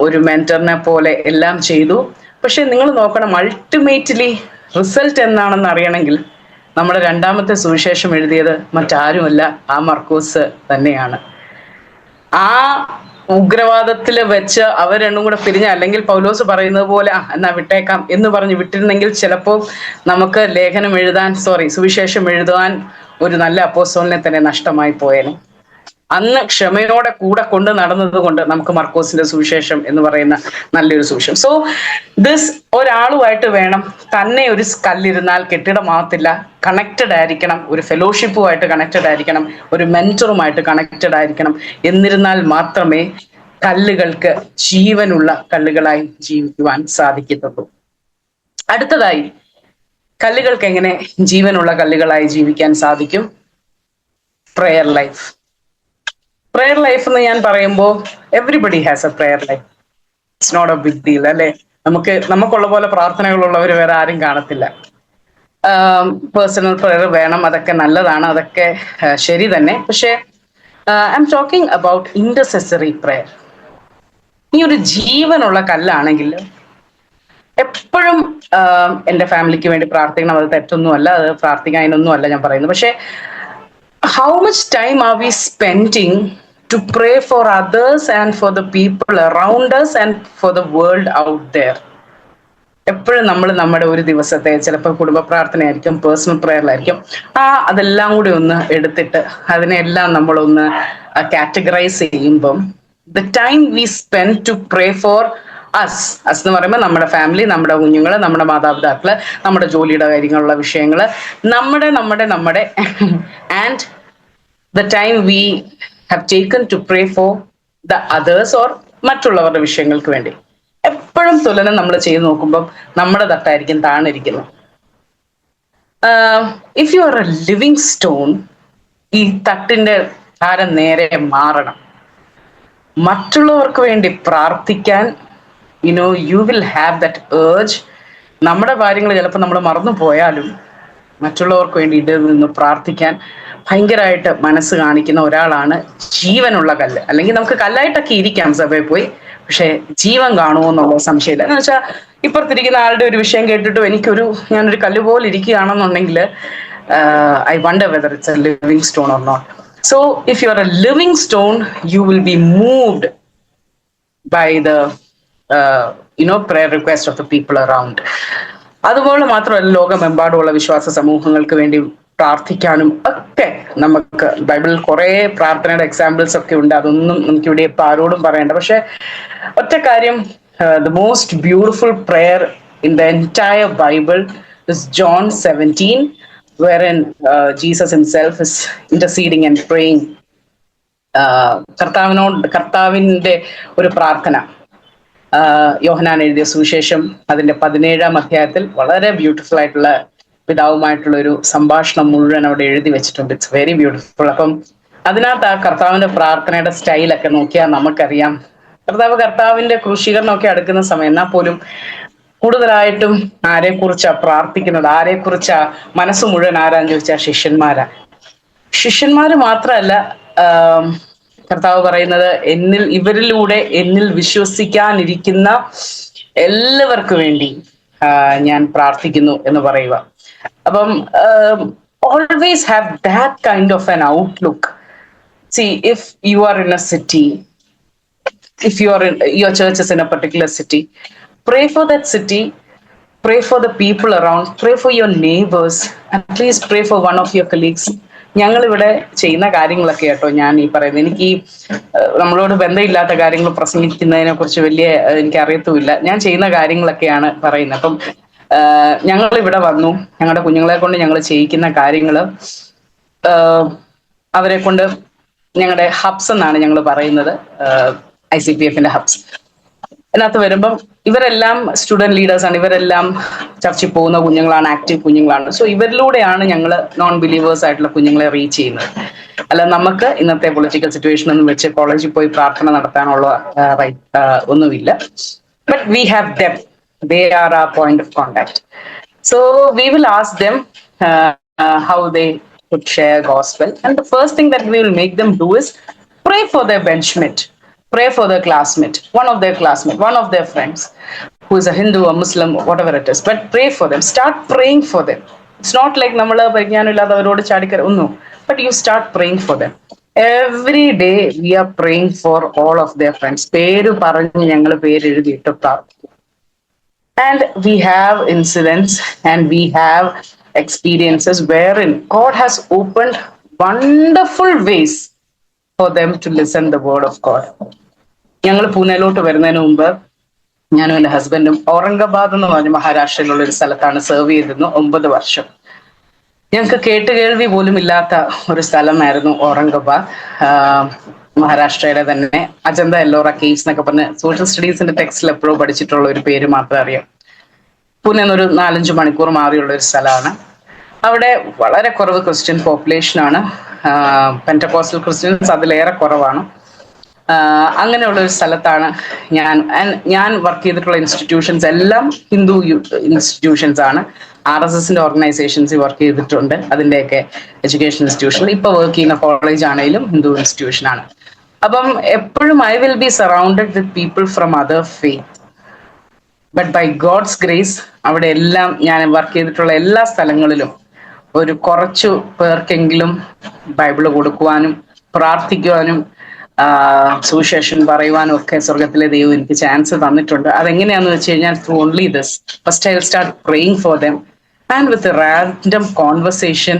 [SPEAKER 2] ഒരു മെന്ററിനെ പോലെ എല്ലാം ചെയ്തു. പക്ഷെ നിങ്ങൾ നോക്കണം, അൾട്ടിമേറ്റ്ലി റിസൾട്ട് എന്താണെന്ന് അറിയണമെങ്കിൽ നമ്മുടെ രണ്ടാമത്തെ സുവിശേഷം എഴുതിയത് മറ്റാരുമല്ല, ആ മർക്കോസ് തന്നെയാണ്. ആ ഉഗ്രവാദത്തിൽ വെച്ച് അവർ രണ്ടും കൂടെ പിരിഞ്ഞ, അല്ലെങ്കിൽ പൗലോസ് പറയുന്നത് പോലെ എന്നാ വിട്ടേക്കാം എന്ന് പറഞ്ഞ് വിട്ടിരുന്നെങ്കിൽ ചിലപ്പോൾ നമുക്ക് സുവിശേഷം എഴുതുവാൻ ഒരു നല്ല അപ്പോസ്തലനെ തന്നെ നഷ്ടമായി പോയേനെ. അന്ന് ക്ഷമയോടെ കൂടെ കൊണ്ട് നടന്നത് കൊണ്ട് നമുക്ക് മർക്കോസിന്റെ സുവിശേഷം എന്ന് പറയുന്ന നല്ലൊരു സുവിശേഷം. സോ ഒരാളുമായിട്ട് വേണം, തന്നെ ഒരു കല്ലിരുന്നാൽ കെട്ടിടമാകത്തില്ല, കണക്റ്റഡ് ആയിരിക്കണം, ഒരു ഫെലോഷിപ്പുമായിട്ട് കണക്റ്റഡ് ആയിരിക്കണം, ഒരു മെന്ററുമായിട്ട് കണക്റ്റഡ് ആയിരിക്കണം. എന്നിരുന്നാൽ മാത്രമേ കല്ലുകൾക്ക് ജീവനുള്ള കല്ലുകളായി ജീവിക്കുവാൻ സാധിക്കത്തുള്ളൂ. അടുത്തതായി, കല്ലുകൾക്ക് എങ്ങനെ ജീവനുള്ള കല്ലുകളായി ജീവിക്കാൻ സാധിക്കും? Prayer life. പ്രെയർ ലൈഫ് എന്ന് ഞാൻ പറയുമ്പോൾ everybody has a prayer life. It's not a big deal അല്ലേ? നമുക്കുള്ള പോലെ പ്രാർത്ഥനകളുള്ളവർ വേറെ ആരും കാണത്തില്ല. പേഴ്സണൽ പ്രെയർ വേണം, അതൊക്കെ നല്ലതാണ്, അതൊക്കെ ശരി തന്നെ. പക്ഷെ I am talking about intercessory prayer. ഈ ഒരു ജീവനുള്ള കല്ലാണെങ്കിൽ എപ്പോഴും എൻ്റെ ഫാമിലിക്ക് വേണ്ടി പ്രാർത്ഥിക്കണം, അത് തെറ്റൊന്നുമല്ല, അത് പ്രാർത്ഥിക്കാനൊന്നുമല്ല ഞാൻ പറയുന്നത്. പക്ഷെ how much time are we spending to pray for others and for the people around us and for the world out there? എപ്പോഴും നമ്മൾ നമ്മുടെ ഒരു ദിവസത്തെ, ചിലപ്പോൾ കുടുംബ പ്രാർത്ഥനയായിരിക്കും, പേഴ്സണൽ പ്രെയറിലായിരിക്കും, അതെല്ലാം കൂടി ഒന്ന് എടുത്തിട്ട് അതിനെല്ലാം നമ്മളൊന്ന് കാറ്റഗറൈസ് ചെയ്യുമ്പം the time we spend to pray for us എന്ന് പറയുമ്പോൾ നമ്മുടെ ഫാമിലി, നമ്മുടെ കുഞ്ഞുങ്ങൾ, നമ്മുടെ മാതാപിതാക്കള്, നമ്മുടെ ജോലിയുടെ കാര്യങ്ങളുള്ള വിഷയങ്ങൾ, നമ്മുടെ and the time we have taken to pray for the others or മറ്റുള്ളവരുടെ വിഷയങ്ങൾക്ക് വേണ്ടി, എപ്പോഴും തുലനം നമ്മൾ ചെയ്ത് നോക്കുമ്പോൾ നമ്മുടെ തട്ടായിരിക്കും താണിരിക്കുന്നത്. If you are a living stone, ഈ തട്ടിന്റെ ഭാരം നേരെ മാറണം. മറ്റുള്ളവർക്ക് വേണ്ടി പ്രാർത്ഥിക്കാൻ you will have that urge. നമ്മുടെ കാര്യങ്ങൾ ചിലപ്പോൾ നമ്മൾ മറന്നു പോയാലും മറ്റുള്ളവർക്ക് വേണ്ടി ഇതിൽ നിന്ന് പ്രാർത്ഥിക്കാൻ ഭയങ്കരമായിട്ട് മനസ്സ് കാണിക്കുന്ന ഒരാളാണ് ജീവനുള്ള കല്ല്. അല്ലെങ്കിൽ നമുക്ക് കല്ലായിട്ടൊക്കെ ഇരിക്കാം സഭയിൽ പോയി, പക്ഷെ ജീവൻ കാണുമോ എന്നുള്ള സംശയമില്ല. എന്ന് വെച്ചാൽ ഇപ്പുറത്തിരിക്കുന്ന ആളുടെ ഒരു വിഷയം കേട്ടിട്ടും ഞാനൊരു കല്ല് പോലെ ഇരിക്കുകയാണെന്നുണ്ടെങ്കിൽ I wonder whether it's a living stone or not. So if you are a living stone, you will be moved by the prayer request of the people around. അതുപോലെ മാത്രമല്ല, ലോകമെമ്പാടുമുള്ള വിശ്വാസ സമൂഹങ്ങൾക്ക് വേണ്ടി പ്രാർത്ഥിക്കാനും ഒക്കെ നമുക്ക് ബൈബിളിൽ കുറെ പ്രാർത്ഥനയുടെ എക്സാമ്പിൾസ് ഒക്കെ ഉണ്ട്. അതൊന്നും നമുക്കിവിടെ ഇപ്പൊ ആരോടും പറയണ്ട. പക്ഷെ ഒറ്റ കാര്യം, the most beautiful prayer in the entire Bible is John 17, wherein Jesus himself is interceding and praying. കർത്താവിന്റെ ഒരു പ്രാർത്ഥന യോഹന്നാൻ എഴുതിയ സുവിശേഷം അതിന്റെ 17-ാം അധ്യായത്തിൽ വളരെ ബ്യൂട്ടിഫുൾ ആയിട്ടുള്ള പിതാവുമായിട്ടുള്ള ഒരു സംഭാഷണം മുഴുവൻ അവിടെ എഴുതി വെച്ചിട്ടുണ്ട്. It's very beautiful. അപ്പം അതിനകത്ത് ആ കർത്താവിന്റെ പ്രാർത്ഥനയുടെ സ്റ്റൈലൊക്കെ നോക്കിയാൽ നമുക്കറിയാം, കർത്താവിന്റെ ക്രൂശീകരണമൊക്കെ അടുക്കുന്ന സമയം എന്നാൽ പോലും കൂടുതലായിട്ടും ആരെക്കുറിച്ചാ പ്രാർത്ഥിക്കുന്നത്, ആരെക്കുറിച്ചാ മനസ്സ് മുഴുവൻ ആരാന്ന് ചോദിച്ചാൽ ശിഷ്യന്മാര് മാത്രമല്ല, കർത്താവ് പറയുന്നത് ഇവരിലൂടെ എന്നിൽ വിശ്വസിക്കാനിരിക്കുന്ന എല്ലാവർക്കും വേണ്ടി ഞാൻ പ്രാർത്ഥിക്കുന്നു എന്ന് പറയുക. അപ്പം always have that kind of an outlook. See, if you are in a city, if your church is in a particular city, pray for that city, pray for the people around, pray for your neighbors, at least pray for one of your colleagues. ഞങ്ങളിവിടെ ചെയ്യുന്ന കാര്യങ്ങളൊക്കെ കേട്ടോ ഞാൻ ഈ പറയുന്നത്. എനിക്ക് നമ്മളോട് ബന്ധമില്ലാത്ത കാര്യങ്ങൾ പ്രസംഗിക്കുന്നതിനെ കുറിച്ച് എനിക്ക് അറിയത്തുമില്ല. ഞാൻ ചെയ്യുന്ന കാര്യങ്ങളൊക്കെയാണ് പറയുന്നത്. അപ്പം ഞങ്ങൾ ഇവിടെ വന്നു, ഞങ്ങളുടെ കുഞ്ഞുങ്ങളെ കൊണ്ട് ഞങ്ങൾ ചെയ്യിക്കുന്ന കാര്യങ്ങൾ അവരെ കൊണ്ട് ഞങ്ങളുടെ ഹബ്സ് എന്നാണ് ഞങ്ങൾ പറയുന്നത്, ICPFന്റെ ഹബ്സ്. അതിനകത്ത് വരുമ്പം ഇവരെല്ലാം സ്റ്റുഡന്റ് ലീഡേഴ്സാണ്, ഇവരെല്ലാം ചർച്ചിൽ പോകുന്ന കുഞ്ഞുങ്ങളാണ്, ആക്റ്റീവ് കുഞ്ഞുങ്ങളാണ്. സോ ഇവരിലൂടെയാണ് ഞങ്ങൾ നോൺ ബിലീവേഴ്സ് ആയിട്ടുള്ള കുഞ്ഞുങ്ങളെ റീച്ച് ചെയ്യുന്നത്. അല്ല നമുക്ക് ഇന്നത്തെ പൊളിറ്റിക്കൽ സിറ്റുവേഷൻ ഒന്നും വെച്ച് കോളേജിൽ പോയി പ്രാർത്ഥന നടത്താനുള്ള ഒന്നുമില്ല. But we have them, they are our point of contact. So we will ask them how they could share gospel, and the first thing that we will make them do is pray for their benchmate, pray for their classmate, one of their friends, who is a Hindu or Muslim, whatever it is, but pray for them. Start praying for them. It's not like നമ്മൾ പരിജ്ഞാനമില്ലാത്തവരോട് ചാടിക്കര ഒന്നും, but you start praying for them. Every day we are praying for all of their friends. പേര് പറഞ്ഞ് ഞങ്ങൾ പേര് എഴുതിയിട്ട് പ്രാർത്ഥിക്കും. And we have incidents and we have experiences wherein God has opened wonderful ways for them to listen the word of God. ഞങ്ങൾ പൂനെയിലോട്ട് വരുന്നതിന് മുമ്പ് ഞാനും എൻ്റെ ഹസ്ബൻഡും ഔറംഗാബാദ് എന്ന് പറഞ്ഞ മഹാരാഷ്ട്രയിലുള്ള ഒരു സ്ഥലത്താണ് സെർവ് ചെയ്തിരുന്നു 9 വർഷം. ഞങ്ങൾക്ക് കേട്ടുകേൾവി പോലും ഇല്ലാത്ത ഒരു സ്ഥലമായിരുന്നു ഔറംഗാബാദ്. മഹാരാഷ്ട്രയിലെ തന്നെ അജന്ത എല്ലോറ കേവ്സ് എന്നൊക്കെ പറഞ്ഞ് സോഷ്യൽ സ്റ്റഡീസിന്റെ ടെക്സ്റ്റിൽ എപ്പോഴും പഠിച്ചിട്ടുള്ള ഒരു പേര് മാത്രമേ അറിയാം. പൂനെന്ന് ഒരു 4-5 മണിക്കൂർ മാറിയുള്ള ഒരു സ്ഥലമാണ്. അവിടെ വളരെ കുറവ് ക്രിസ്ത്യൻ പോപ്പുലേഷൻ ആണ്. പെന്റക്കോസ്റ്റൽ ക്രിസ്ത്യൻസ് അതിലേറെ കുറവാണ്. അങ്ങനെയുള്ള ഒരു സ്ഥലത്താണ് ഞാൻ വർക്ക് ചെയ്തിട്ടുള്ള ഇൻസ്റ്റിറ്റ്യൂഷൻസ് എല്ലാം ഹിന്ദു ഇൻസ്റ്റിറ്റ്യൂഷൻസ് ആണ്. RSSന്റെ ഓർഗനൈസേഷൻസ് വർക്ക് ചെയ്തിട്ടുണ്ട്, അതിൻ്റെയൊക്കെ എഡ്യൂക്കേഷൻ ഇൻസ്റ്റിറ്റ്യൂഷൻ. ഇപ്പൊ വർക്ക് ചെയ്യുന്ന കോളേജ് ആണെങ്കിലും ഹിന്ദു ഇൻസ്റ്റിറ്റ്യൂഷൻ ആണ്. അപ്പം എപ്പോഴും I will be surrounded with people from other faith. But by God's grace അവിടെ എല്ലാം ഞാൻ വർക്ക് ചെയ്തിട്ടുള്ള എല്ലാ സ്ഥലങ്ങളിലും ഒരു കുറച്ചു പേർക്കെങ്കിലും ബൈബിള് കൊടുക്കുവാനും പ്രാർത്ഥിക്കുവാനും സുവിശേഷം പറയുവാനും ഒക്കെ സ്വർഗത്തിലെ ദൈവം എനിക്ക് ചാൻസ് തന്നിട്ടുണ്ട്. അതെങ്ങനെയാന്ന് വെച്ച് കഴിഞ്ഞാൽ through only this. First I will start praying for them and with random conversation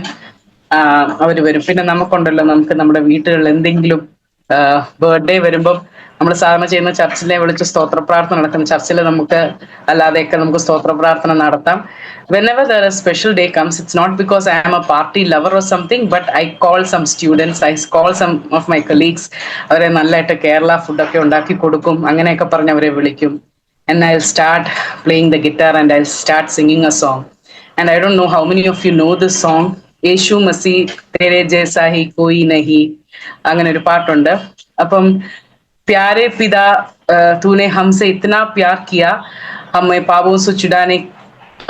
[SPEAKER 2] അവർ വരും. പിന്നെ നമുക്കുണ്ടല്ലോ, നമുക്ക് നമ്മുടെ വീട്ടുകളിൽ എന്തെങ്കിലും ബർത്ത്ഡേ വരുമ്പം നമ്മൾ സാധാരണ ചെയ്യുന്ന ചർച്ചിലെ വിളിച്ച് സ്തോത്ര പ്രാർത്ഥന നടക്കുന്ന ചർച്ചിൽ നമുക്ക് അല്ലാതെയൊക്കെ നമുക്ക് സ്തോത്ര പ്രാർത്ഥന നടത്താം. Whenever there is a special day comes, it's not because I am a party lover or something, but I call some students, I call some of my colleagues. അവരെ നല്ലതായിട്ട് കേരള ഫുഡൊക്കെ ഉണ്ടാക്കി കൊടുക്കും, അങ്ങനെയൊക്കെ പറഞ്ഞ് അവരെ വിളിക്കും. And I'll start playing the guitar and I'll start singing a song. And I don't know how many of you know this song. Yeshu Masih തേരെ ജൈസാ ഹി കോയി നഹി, അങ്ങനെ ഒരു പാട്ടുണ്ട്. അപ്പം प्यारे पिता तूने हमसे इतना प्यार किया, हमें पापों से छुड़ाने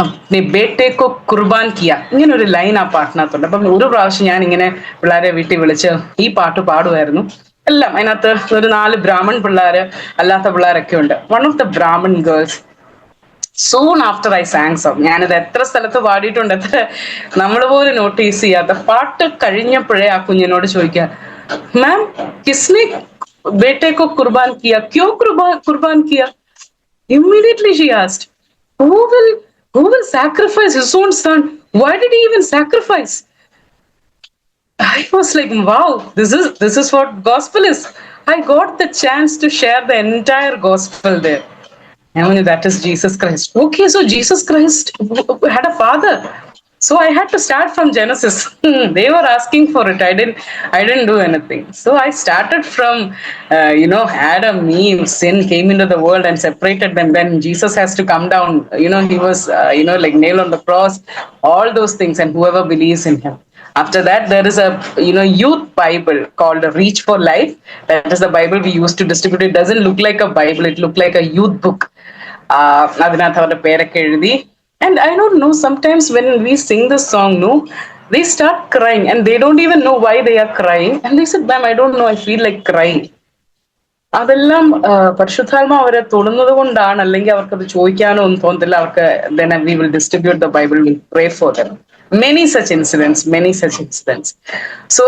[SPEAKER 2] अपने बेटे को കുർബാൻ കിയ, ഇങ്ങനെ ഒരു ലൈൻ ആ പാട്ടിനകത്തുണ്ട്. അപ്പം ഒരു പ്രാവശ്യം ഞാൻ ഇങ്ങനെ പിള്ളേരെ വീട്ടിൽ വിളിച്ച് ഈ പാട്ട് പാടുമായിരുന്നു. എല്ലാം അതിനകത്ത് ഒരു 4 ബ്രാഹ്മൺ പിള്ളേര് അല്ലാത്ത പിള്ളേരൊക്കെ ഉണ്ട്. One of the Brahmin girls soon after I San song, ഞാനിത് എത്ര സ്ഥലത്ത് പാടിയിട്ടുണ്ട്, എത്ര നമ്മൾ പോലും നോട്ടീസ് ചെയ്യാത്ത പാട്ട് കഴിഞ്ഞപ്പോഴേ ആ കുഞ്ഞിനോട് ചോദിക്കുക, മാം കിസ്നെ बेटे को कुर्बान किया, क्यों कुर्बान किया? Immediately she asked, who will sacrifice his own son? Why did he even sacrifice? I was like, wow, this is what gospel is. I got the chance to share the entire gospel there. I mean, that is Jesus Christ. Okay, so Jesus Christ had a father. So I had to start from Genesis. They were asking for it. I didn't do anything. So I started from, Adam, Eve, sin came into the world and separated them. Then Jesus has to come down. He was, like nailed on the cross. All those things, and whoever believes in him. After that, there is a, youth Bible called Reach for Life. That is the Bible we used to distribute. It doesn't look like a Bible. It looked like a youth book. അതിനകത്ത് അവരുടെ പേരൊക്കെ എഴുതി. And I don't know, sometimes when we sing this song, they start crying and they don't even know why they are crying. And they said, ma'am, I don't know, I feel like crying. അതെല്ലാം പരിശുദ്ധാത്മ അവരെ തൊടുന്നത് കൊണ്ടാണ്, അല്ലെങ്കിൽ അവർക്കത് ചോദിക്കാനോ ഒന്നും തോന്നത്തില്ല അവർക്ക്. Then we will distribute the Bible, we'll pray for them. Many such incidents. So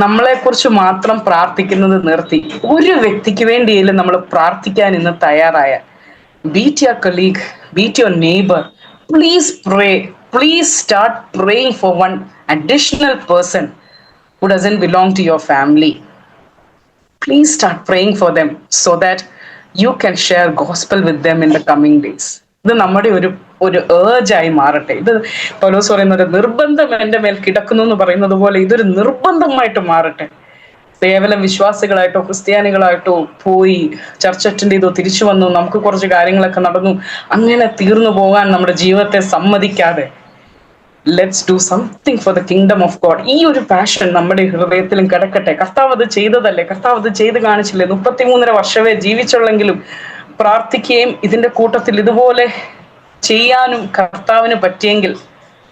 [SPEAKER 2] നമ്മളെ കുറിച്ച് മാത്രം പ്രാർത്ഥിക്കുന്നത് നിർത്തി ഒരു വ്യക്തിക്ക് വേണ്ടിയെങ്കിലും നമ്മൾ പ്രാർത്ഥിക്കാൻ ഇന്ന് തയ്യാറായ, beat your colleague, beat your neighbor, please pray, please start praying for one additional person who doesn't belong to your family. Please start praying for them so that you can share gospel with them in the coming days. ഇത് നമ്മുടെ ഒരു ഏർജായി മാറട്ടെ. ഇത് പൗലോസ് പറയുന്ന ഒരു നിർബന്ധം എൻ്റെ മേൽ കിടക്കുന്നു എന്ന് പറയുന്നത് പോലെ ഇതൊരു നിർബന്ധമായിട്ട് മാറട്ടെ. കേവലം വിശ്വാസികളായിട്ടോ ക്രിസ്ത്യാനികളായിട്ടോ പോയി ചർച്ച അറ്റൻഡ് ചെയ്തോ തിരിച്ചു വന്നു, നമുക്ക് കുറച്ച് കാര്യങ്ങളൊക്കെ നടന്നു, അങ്ങനെ തീർന്നു പോകാൻ നമ്മുടെ ജീവിതത്തെ സമ്മതിക്കാതെ let's do something for the kingdom of God. ഈ ഒരു പാഷൻ നമ്മുടെ ഹൃദയത്തിലും കിടക്കട്ടെ. കർത്താവ് അത് ചെയ്തതല്ലേ, കർത്താവ് അത് ചെയ്ത് കാണിച്ചില്ലേ. 33.5 വർഷമേ ജീവിച്ചുള്ളെങ്കിലും പ്രാർത്ഥിക്കുകയും ഇതിന്റെ കൂട്ടത്തിൽ ഇതുപോലെ ചെയ്യാനും കർത്താവിന് പറ്റിയെങ്കിൽ,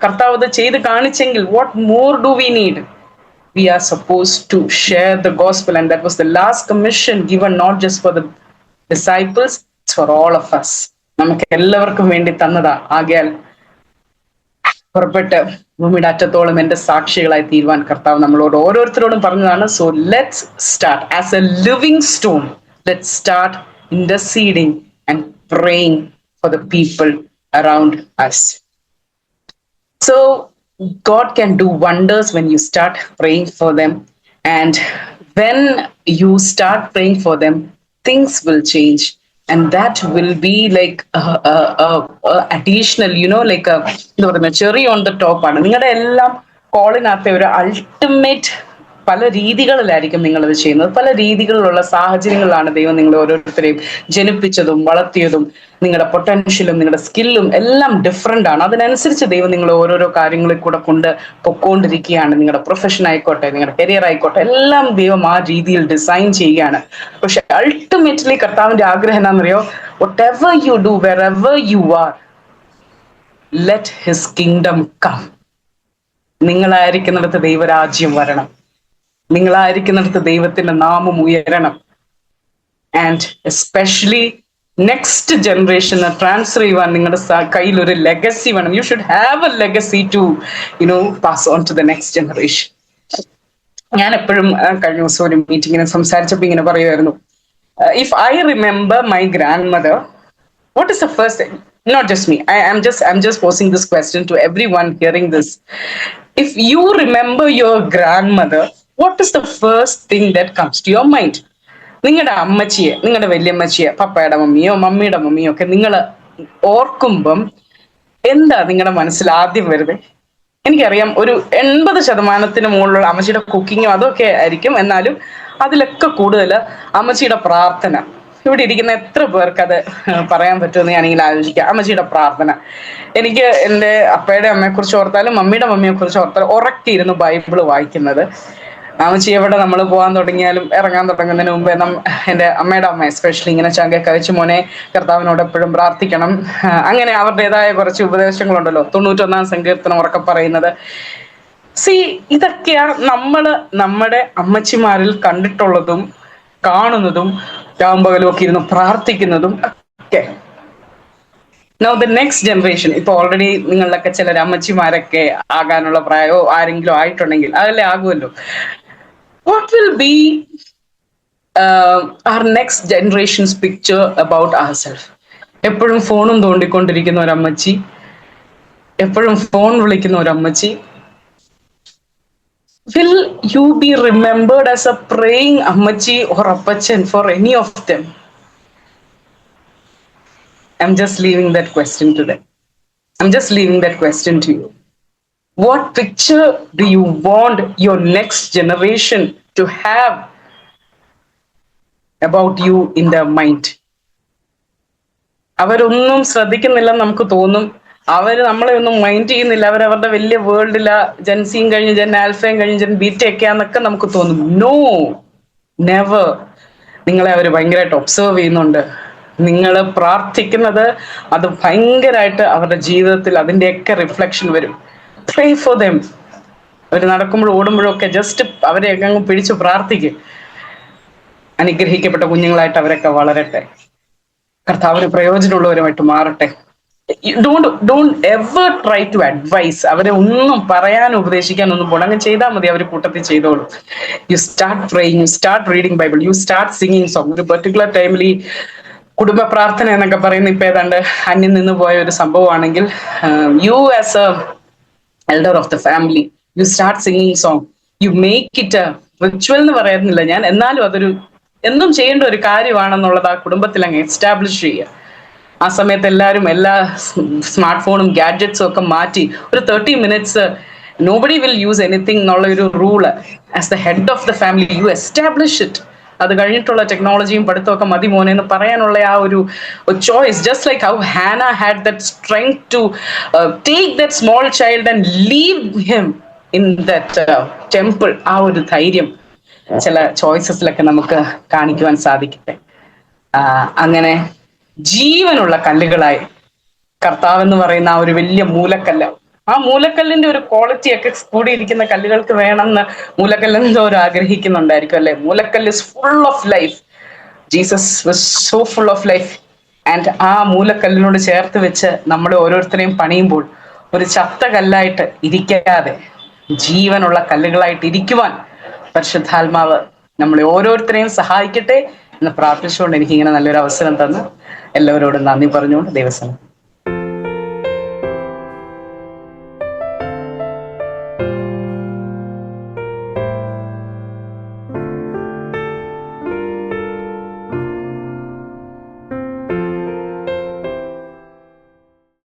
[SPEAKER 2] കർത്താവ് അത് ചെയ്ത് കാണിച്ചെങ്കിൽ, what more do we need? We are supposed to share the gospel, and that was the last commission given not just for the disciples, it's for all of us. നമുക്ക് എല്ലാവർക്കും വേണ്ടി തന്നതാ. ആകയാൽ പുറപ്പെട്ട് ഭൂമിയുടെ അറ്റത്തോളം എന്റെ സാക്ഷികളായി തീരുവാൻ കർത്താവ് നമ്മളോട് ഓരോരുത്തരോടും പറഞ്ഞതാണ്. So let's start as a living stone. Let's start interceding and praying for the people around us. So God can do wonders when you start praying for them. And when you start praying for them, things will change. And that will be like additional, like a cherry on the top. നിങ്ങളുടെ എല്ലാം കോളിനകത്തെ ഒരു ultimate പല രീതികളിലായിരിക്കും നിങ്ങളത് ചെയ്യുന്നത്. പല രീതികളിലുള്ള സാഹചര്യങ്ങളിലാണ് ദൈവം നിങ്ങൾ ഓരോരുത്തരെയും ജനിപ്പിച്ചതും വളർത്തിയതും. നിങ്ങളുടെ പൊട്ടൻഷ്യലും നിങ്ങളുടെ സ്കില്ലും എല്ലാം ഡിഫറെന്റ് ആണ്. അതിനനുസരിച്ച് ദൈവം നിങ്ങൾ ഓരോരോ കാര്യങ്ങളിൽ കൂടെ കൊണ്ട് പൊക്കോണ്ടിരിക്കുകയാണ്. നിങ്ങളുടെ പ്രൊഫഷൻ ആയിക്കോട്ടെ, നിങ്ങളുടെ കരിയർ ആയിക്കോട്ടെ, എല്ലാം ദൈവം ആ രീതിയിൽ ഡിസൈൻ ചെയ്യുകയാണ്. പക്ഷെ അൾട്ടിമേറ്റ്ലി കർത്താവിന്റെ ആഗ്രഹം എന്താണെന്നറിയോ? Whatever you do, wherever you are, let his kingdom come. നിങ്ങളായിരിക്കുന്നിടത്ത് ദൈവരാജ്യം വരണം. നിങ്ങളായിരിക്കുന്നിടത്ത് ദൈവത്തിന്റെ നാമം ഉയരണം. ആൻഡ് എസ്പെഷ്യലി നെക്സ്റ്റ് ജനറേഷന് ട്രാൻസ്ഫർ ചെയ്യുവാൻ നിങ്ങളുടെ കയ്യിൽ ഒരു ലെഗസി വേണം. You should have a legacy to pass on to the next generation. ഞാൻ എപ്പോഴും കഴിഞ്ഞ ദിവസം ഒരു മീറ്റിങ്ങിന് സംസാരിച്ചപ്പോൾ ഇങ്ങനെ പറയുമായിരുന്നു, if I remember my grandmother, what is the first thing? Not just me. I'm just posing this question to everyone hearing this. If you remember your grandmother, what is the first thing that comes to your mind? നിങ്ങളുടെ അമ്മച്ചിയെ, നിങ്ങളുടെ വല്യമ്മച്ചിയെ, പപ്പയുടെ മമ്മിയോ മമ്മിയുടെ മമ്മിയോ ഒക്കെ നിങ്ങൾ ഓർക്കുമ്പം എന്താ നിങ്ങളുടെ മനസ്സിൽ ആദ്യം വരുന്നത്? എനിക്കറിയാം ഒരു 80% മുകളിലുള്ള അമ്മച്ചിയുടെ കുക്കിങ്ങും അതൊക്കെ ആയിരിക്കും. എന്നാലും അതിലൊക്കെ കൂടുതൽ അമ്മച്ചിയുടെ പ്രാർത്ഥന. ഇവിടെ ഇരിക്കുന്ന എത്ര പേർക്ക് അത് പറയാൻ പറ്റുമെന്ന് ഞാനിങ്ങനെ ആലോചിക്കാം. അമ്മച്ചിയുടെ പ്രാർത്ഥന. എനിക്ക് എൻ്റെ അപ്പയുടെ അമ്മയെ കുറിച്ച് ഓർത്താലും മമ്മിയുടെ മമ്മിയെ കുറിച്ച് ഓർത്താലും ഉറക്കിയിരുന്നു ബൈബിള് വായിക്കുന്നത്. അമ്മച്ചി എവിടെ നമ്മൾ പോകാൻ തുടങ്ങിയാലും ഇറങ്ങാൻ തുടങ്ങുന്നതിന് മുമ്പേ എൻ്റെ അമ്മയുടെ അമ്മ എസ്പെഷ്യലി ഇങ്ങനെ ചങ്ക കഴിച്ചു മോനെ കർത്താവിനോട് എപ്പോഴും പ്രാർത്ഥിക്കണം. അങ്ങനെ അവരുടേതായ കുറച്ച് ഉപദേശങ്ങളുണ്ടല്ലോ. 91 സങ്കീർത്തനം ഉറക്കെ പറയുന്നത്. ഇതൊക്കെയാണ് നമ്മുടെ അമ്മച്ചിമാരിൽ കണ്ടിട്ടുള്ളതും കാണുന്നതും രാമ്പകലും ഒക്കെ ഇരുന്ന് പ്രാർത്ഥിക്കുന്നതും ഒക്കെ. Now the next generation, ഇപ്പൊ ഓൾറെഡി നിങ്ങളിലൊക്കെ ചിലർ അമ്മച്ചിമാരൊക്കെ ആകാനുള്ള പ്രായമോ ആരെങ്കിലും ആയിട്ടുണ്ടെങ്കിൽ അതല്ലേ ആകുമല്ലോ. What will be our next generation's picture about ourselves? എപ്പോഴും ഫോണും തോണ്ടിക്കൊണ്ടിരിക്കുന്ന ഒരമ്മച്ചി, എപ്പോഴും ഫോൺ വിളിക്കുന്ന ഒരമ്മച്ചി. Will you be remembered as a praying ammachi or appachan for any of them? I'm just leaving that question to them. I'm just leaving that question to you. What picture do you want your next generation to have about you in their mind? അവരൊന്നും ശ്രദ്ധിക്കുന്നില്ലെന്ന് നമുക്ക് തോന്നും. അവര് നമ്മളെ ഒന്നും mind ചെയ്യുന്നില്ല. അവരവരുടെ വലിയ വേൾഡില ജെൻസിയും കഴിഞ്ഞ് ജെൻ ആൽഫയും കഴിഞ്ഞ് ജെൻ ബീറ്റയൊക്കെയാന്നൊക്കെ നമുക്ക് തോന്നും. No, never. നിങ്ങളെ അവർ ഭയങ്കരമായിട്ട് ഒബ്സർവ് ചെയ്യുന്നുണ്ട്. നിങ്ങൾ പ്രാർത്ഥിക്കുന്നത് അത് ഭയങ്കരമായിട്ട് അവരുടെ ജീവിതത്തിൽ അതിൻ്റെയൊക്കെ റിഫ്ലക്ഷൻ വരും. Pray for them. അവർ നടക്കുമ്പോഴും ഓടുമ്പോഴും ഒക്കെ ജസ്റ്റ് അവരെയൊക്കെ അങ്ങ് പിടിച്ച് പ്രാർത്ഥിക്കും. അനുഗ്രഹിക്കപ്പെട്ട കുഞ്ഞുങ്ങളായിട്ട് അവരൊക്കെ വളരട്ടെ. കർത്താവിന് പ്രയോജനമുള്ളവരുമായിട്ട് മാറട്ടെ. Don't ever try to advise. അവരെ ഒന്നും പറയാൻ ഉപദേശിക്കാൻ ഒന്നും പോകണം. അങ്ങനെ ചെയ്താൽ മതി, അവർ കൂട്ടത്തിൽ ചെയ്തോളൂ. You start praying, you start reading Bible, U start singing song. ഒരു പെർട്ടിക്കുലർ ടൈമിൽ ഈ കുടുംബ പ്രാർത്ഥന എന്നൊക്കെ പറയുന്ന ഇപ്പൊ ഏതാണ്ട് അന്യം നിന്ന് പോയ ഒരു സംഭവമാണെങ്കിൽ, you as a elder of the family, you start singing song. You make it ritual എന്ന് പറയുന്നില്ല ഞാൻ, എന്നാലും അതൊരു എന്നും ചെയ്യേണ്ട ഒരു കാര്യമാണെന്നുള്ളത് ആ കുടുംബത്തിൽ അങ്ങ് എസ്റ്റാബ്ലിഷ് ചെയ്യുക. ആ സമയത്ത് എല്ലാവരും എല്ലാ സ്മാർട്ട് ഫോണും ഗാഡ്ജറ്റ്സും ഒക്കെ മാറ്റി ഒരു 30 minutes nobody will use anything എന്നുള്ള ഒരു rule as the head of the family you establish it. അത് കഴിഞ്ഞിട്ടുള്ള ടെക്നോളജിയും പഠിത്തമൊക്കെ മതി മോനെ എന്ന് പറയാനുള്ള ആ ഒരു choice. Just like how Hannah had that strength to take that small child and leave him in that temple. ആ ഒരു ധൈര്യം ചില ചോയ്സസിലൊക്കെ നമുക്ക് കാണിക്കുവാൻ സാധിക്കട്ടെ. അങ്ങനെ ജീവനുള്ള കല്ലുകളായി കർത്താവ് എന്ന് പറയുന്ന ആ ഒരു വലിയ മൂലക്കല്ല്, ആ മൂലക്കല്ലിന്റെ ഒരു ക്വാളിറ്റി ഒക്കെ കൂടിയിരിക്കുന്ന കല്ലുകൾക്ക് വേണമെന്ന് മൂലക്കല്ലെന്തോ ഒരു ആഗ്രഹിക്കുന്നുണ്ടായിരിക്കും അല്ലെ. മൂലക്കല്ല് is full of life. Jesus was so full of life and ആ മൂലക്കല്ലിനോട് ചേർത്ത് വെച്ച് നമ്മൾ ഓരോരുത്തരെയും പണിയുമ്പോൾ ഒരു ചത്ത കല്ലായിട്ട് ഇരിക്കാതെ ജീവനുള്ള കല്ലുകളായിട്ട് ഇരിക്കുവാൻ പരിശുദ്ധാത്മാവ് നമ്മളെ ഓരോരുത്തരെയും സഹായിക്കട്ടെ എന്ന് പ്രാർത്ഥിച്ചുകൊണ്ട് എനിക്ക് ഇങ്ങനെ നല്ലൊരു അവസരം തന്ന് എല്ലാവരോടും നന്ദി പറഞ്ഞുകൊണ്ട് ദൈവസനം.